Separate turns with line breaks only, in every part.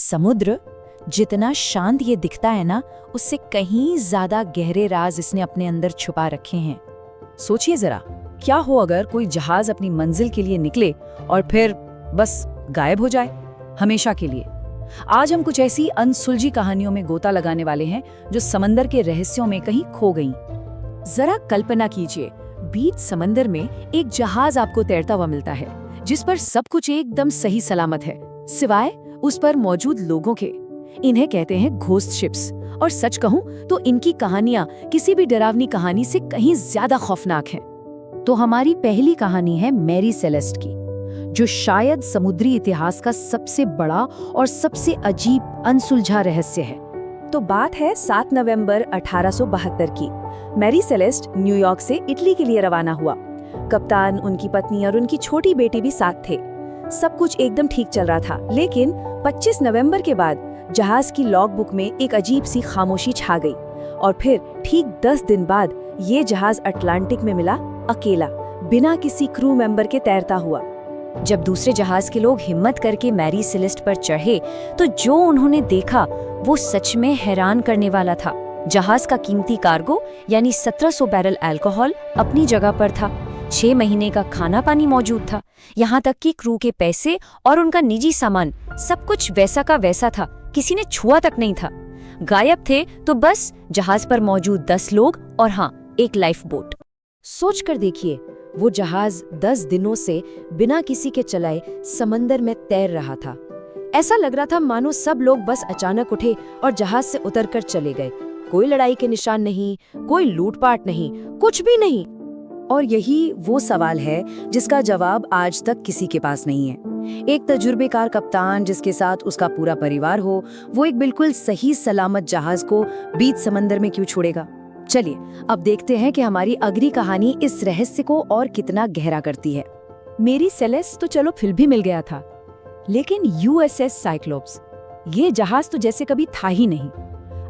समुद्र जितना शांत ये दिखता है ना, उससे कहीं ज्यादा गहरे राज इसने अपने अंदर छुपा रखे हैं। सोचिए जरा, क्या हो अगर कोई जहाज अपनी मंजिल के लिए निकले और फिर बस गायब हो जाए हमेशा के लिए। आज हम कुछ ऐसी अनसुलझी कहानियों में गोता लगाने वाले हैं जो समंदर के रहस्यों में कहीं खो गईं। जरा कल्पना कीजिए, बीच समंदर में एक जहाज आपको तैरता हुआ मिलता है जिस पर सब कुछ एकदम सही सलामत है, सिवाय उस पर मौजूद लोगों के। इन्हें कहते हैं घोस्ट शिप्स, और सच कहूं तो इनकी कहानियां किसी भी डरावनी कहानी से कहीं ज्यादा खौफनाक हैं। तो हमारी पहली कहानी है मैरी सेलेस्ट की, जो शायद समुद्री इतिहास का सबसे बड़ा और सबसे अजीब अनसुलझा रहस्य है। तो बात है 7 नवंबर 1872 की। मैरी सेलेस्ट न्यूयॉर्क से इटली के लिए रवाना हुआ। कप्तान, उनकी पत्नी और उनकी छोटी बेटी भी साथ थे। सब कुछ एकदम ठीक चल रहा था, लेकिन 25 नवंबर के बाद जहाज की लॉग बुक में एक अजीब सी खामोशी छा गई। और फिर ठीक 10 दिन बाद ये जहाज अटलांटिक में मिला, अकेला, बिना किसी क्रू मेंबर के तैरता हुआ। जब दूसरे जहाज के लोग हिम्मत करके मैरी सेलेस्ट पर चढ़े तो जो उन्होंने देखा वो सच में हैरान करने वाला था। जहाज का कीमती कार्गो यानी 1700 बैरल अल्कोहल अपनी जगह पर था। 6 महीने का खाना पानी मौजूद था, यहाँ तक कि क्रू के पैसे और उनका निजी सामान, सब कुछ वैसा का वैसा था, किसी ने छुआ तक नहीं था। गायब थे तो बस जहाज पर मौजूद 10 लोग और हाँ, एक लाइफ बोट। सोच कर देखिए, वो जहाज 10 दिनों से बिना किसी के चलाए समंदर में तैर रहा था। ऐसा लग रहा था मानो सब लोग बस अचानक उठे और जहाज से उतरकर चले गए। कोई लड़ाई के निशान नहीं, कोई लूटपाट नहीं, कुछ भी नहीं। और यही वो सवाल है जिसका जवाब आज तक किसी के पास नहीं है। एक तजुर्बेकार कप्तान जिसके साथ उसका पूरा परिवार हो, वो एक बिल्कुल सही सलामत जहाज को बीच समंदर में क्यों छोड़ेगा? चलिए अब देखते हैं कि हमारी अगली कहानी इस रहस्य को और कितना गहरा करती है। मेरी सेलेस्ट तो चलो फिर भी मिल गया था, लेकिन यूएसएस साइक्लोप्स, ये जहाज तो जैसे कभी था ही नहीं।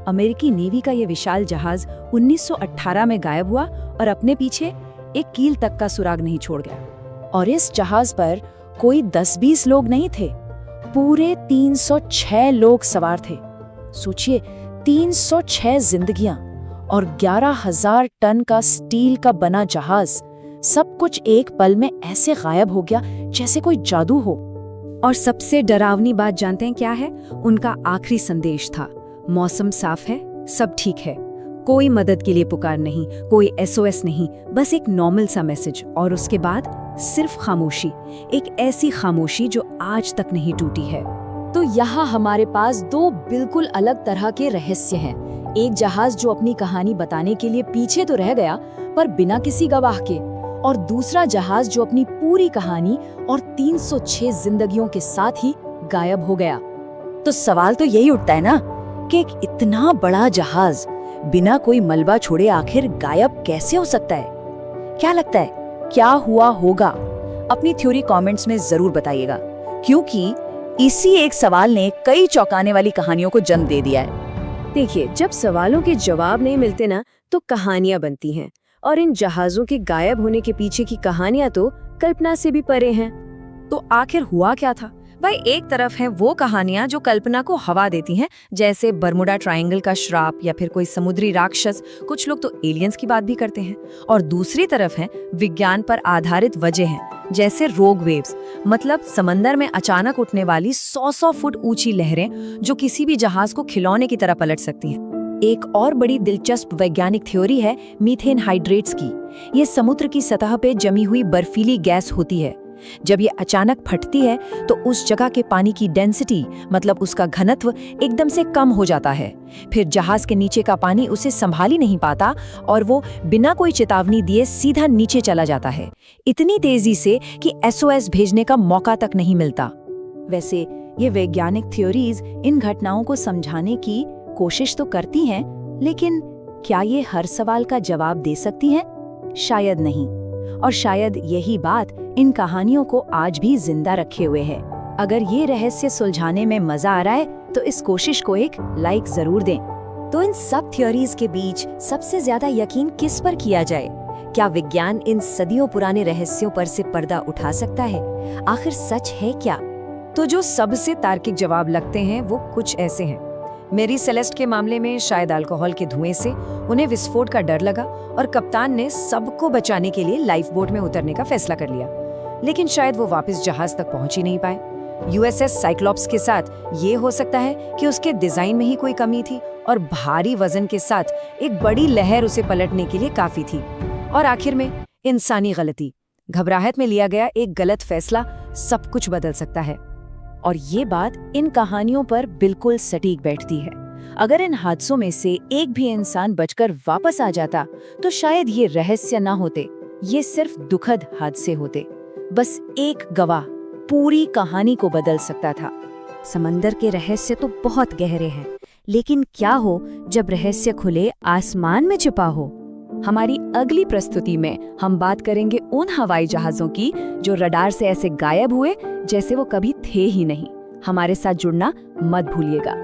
अमेरिकी नेवी का ये विशाल जहाज 1918 में गायब हुआ और अपने पीछे एक कील तक का सुराग नहीं छोड़ गया। और इस जहाज पर कोई 10-20 लोग नहीं थे, पूरे 306 लोग सवार थे। सोचिए, 306 जिंदगियां और 11,000 टन का स्टील का बना जहाज, सब कुछ एक पल में ऐसे गायब हो गया जैसे कोई जादू हो। और सबसे डरावनी बात जानते हैं क्या है? उनका आखिरी संदेश था, मौसम साफ है, सब ठीक है, कोई मदद के लिए पुकार नहीं, कोई एसओएस नहीं, बस एक नॉर्मल सा मैसेज। और उसके बाद सिर्फ खामोशी, एक ऐसी खामोशी जो आज तक नहीं टूटी है। तो यहाँ हमारे पास 2 बिल्कुल अलग तरह के रहस्य हैं। एक जहाज जो अपनी कहानी बताने के लिए पीछे तो रह गया पर बिना किसी गवाह के, और दूसरा जहाज जो अपनी पूरी कहानी और 306 जिंदगियों के साथ ही गायब हो गया। तो सवाल तो यही उठता है ना कि एक इतना बड़ा जहाज बिना कोई मलबा छोड़े आखिर गायब कैसे हो सकता है? क्या लगता है, क्या हुआ होगा? अपनी थ्योरी कमेंट्स में जरूर बताइएगा, क्योंकि इसी एक सवाल ने कई चौंकाने वाली कहानियों को जन्म दे दिया है।
देखिए, जब सवालों के जवाब नहीं मिलते ना, तो कहानियां बनती हैं, और इन जहाजों के गायब होने के पीछे की कहानियां तो कल्पना से भी परे हैं।
तो आखिर हुआ क्या था? भाई, एक तरफ है वो कहानियां जो कल्पना को हवा देती हैं, जैसे बर्मुडा ट्रायंगल का श्राप या फिर कोई समुद्री राक्षस, कुछ लोग तो एलियंस की बात भी करते हैं। और दूसरी तरफ है विज्ञान पर आधारित वजह, जैसे रोग वेव्स, मतलब समंदर में अचानक उठने वाली 100 फुट ऊंची लहरें जो किसी भी जहाज को खिलौने की तरह पलट सकती हैं। एक और बड़ी दिलचस्प वैज्ञानिक थ्योरी है मीथेन हाइड्रेट्स की। ये समुद्र की सतह पे जमी हुई बर्फीली गैस होती है। जब ये अचानक फटती है तो उस जगह के पानी की डेंसिटी, मतलब उसका घनत्व, एकदम से कम हो जाता है। फिर जहाज के नीचे का पानी उसे संभाल ही नहीं पाता और वो बिना कोई चेतावनी दिए सीधा नीचे चला जाता है, इतनी तेजी से कि एसओएस भेजने का मौका तक नहीं मिलता। वैसे ये वैज्ञानिक थ्योरीज इन घटनाओं को समझाने की कोशिश तो करती हैं, लेकिन क्या ये हर सवाल का जवाब दे सकती हैं? शायद नहीं। और शायद यही बात इन कहानियों को आज भी जिंदा रखे हुए है। अगर ये रहस्य सुलझाने में मजा आ रहा है तो इस कोशिश को एक लाइक जरूर दें। तो इन सब थ्योरीज के बीच सबसे ज्यादा यकीन किस पर किया जाए? क्या विज्ञान इन सदियों पुराने रहस्यों पर से पर्दा उठा सकता है? आखिर सच है क्या? तो जो सबसे तार्किक जवाब लगते हैं वो कुछ ऐसे हैं। मेरी सेलेस्ट के मामले में शायद अल्कोहल के धुएं से उन्हें विस्फोट का डर लगा और कप्तान ने सबको बचाने के लिए लाइफ बोट में उतरने का फैसला कर लिया, लेकिन शायद वो वापस जहाज तक पहुंच ही नहीं पाए। यूएसएस साइक्लॉप्स के साथ ये हो सकता है कि उसके डिजाइन में ही कोई कमी थी और भारी वजन के साथ एक बड़ी लहर उसे पलटने के लिए काफी थी। और आखिर में इंसानी गलती, घबराहट में लिया गया एक गलत फैसला सब कुछ बदल सकता है। और ये बात इन कहानियों पर बिल्कुल सटीक बैठती है। अगर इन हादसों में से एक भी इंसान बचकर वापस आ जाता तो शायद ये रहस्य ना होते, ये सिर्फ दुखद हादसे होते। बस एक गवाह पूरी कहानी को बदल सकता था।
समंदर के रहस्य तो बहुत गहरे हैं, लेकिन क्या हो जब रहस्य खुले आसमान में छिपा हो?
हमारी अगली प्रस्तुति में हम बात करेंगे उन हवाई जहाजों की जो रडार से ऐसे गायब हुए जैसे वो कभी थे ही नहीं। हमारे साथ जुड़ना मत भूलिएगा।